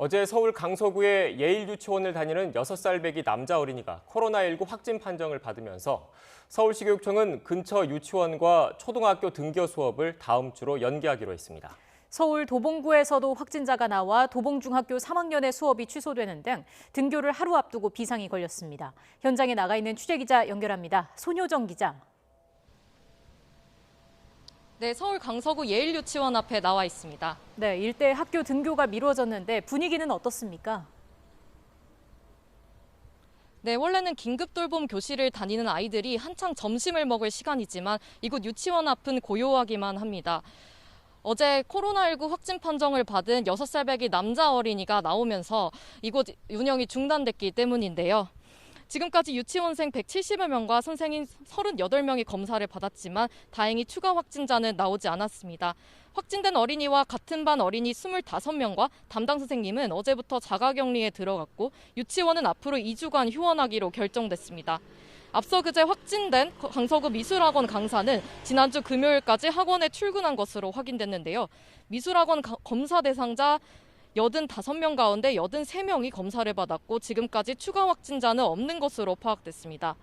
어제 서울 강서구의 예일유치원을 다니는 6살 배기 남자 어린이가 코로나19 확진 판정을 받으면서 서울시 교육청은 근처 유치원과 초등학교 등교 수업을 다음 주로 연기하기로 했습니다. 서울 도봉구에서도 확진자가 나와 도봉중학교 3학년의 수업이 취소되는 등 등교를 하루 앞두고 비상이 걸렸습니다. 현장에 나가 있는 취재기자 연결합니다. 손효정 기자. 네, 서울 강서구 예일유치원 앞에 나와 있습니다. 네, 일대 학교 등교가 미뤄졌는데 분위기는 어떻습니까? 네, 원래는 긴급 돌봄 교실을 다니는 아이들이 한창 점심을 먹을 시간이지만 이곳 유치원 앞은 고요하기만 합니다. 어제 코로나19 확진 판정을 받은 6살 배기 남자 어린이가 나오면서 이곳 운영이 중단됐기 때문인데요. 지금까지 유치원생 170여 명과 선생님 38명이 검사를 받았지만 다행히 추가 확진자는 나오지 않았습니다. 확진된 어린이와 같은 반 어린이 25명과 담당 선생님은 어제부터 자가격리에 들어갔고 유치원은 앞으로 2주간 휴원하기로 결정됐습니다. 앞서 그제 확진된 강서구 미술학원 강사는 지난주 금요일까지 학원에 출근한 것으로 확인됐는데요. 미술학원 검사 대상자 85명 가운데 83명이 검사를 받았고 지금까지 추가 확진자는 없는 것으로 파악됐습니다.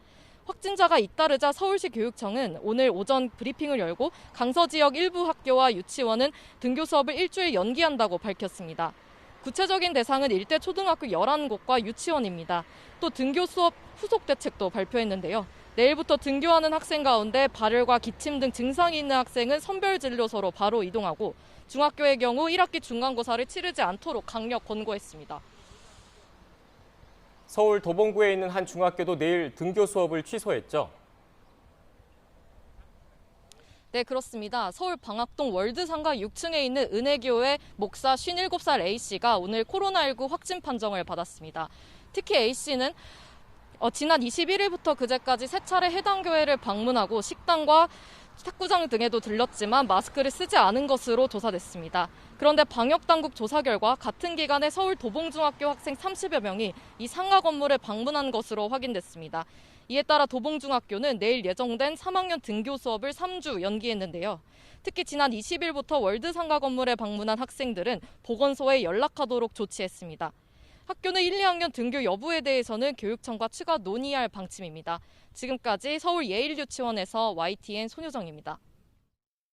확진자가 잇따르자 서울시 교육청은 오늘 오전 브리핑을 열고 강서 지역 일부 학교와 유치원은 등교 수업을 일주일 연기한다고 밝혔습니다. 구체적인 대상은 일대 초등학교 11곳과 유치원입니다. 또 등교 수업 후속 대책도 발표했는데요. 내일부터 등교하는 학생 가운데 발열과 기침 등 증상이 있는 학생은 선별 진료소로 바로 이동하고 중학교의 경우 1학기 중간고사를 치르지 않도록 강력 권고했습니다. 서울 도봉구에 있는 한 중학교도 내일 등교 수업을 취소했죠. 네, 그렇습니다. 서울 방학동 월드상가 6층에 있는 은혜교회 목사 57살 A씨가 오늘 코로나19 확진 판정을 받았습니다. 특히 A씨는 지난 21일부터 그제까지 3차례 해당 교회를 방문하고 식당과 탁구장 등에도 들렀지만 마스크를 쓰지 않은 것으로 조사됐습니다. 그런데 방역당국 조사 결과 같은 기간에 서울 도봉중학교 학생 30여 명이 이 상가 건물을 방문한 것으로 확인됐습니다. 이에 따라 도봉중학교는 내일 예정된 3학년 등교 수업을 3주 연기했는데요. 특히 지난 20일부터 월드상가 건물에 방문한 학생들은 보건소에 연락하도록 조치했습니다. 학교는 1, 2학년 등교 여부에 대해서는 교육청과 추가 논의할 방침입니다. 지금까지 서울 예일유치원에서 YTN 손효정입니다.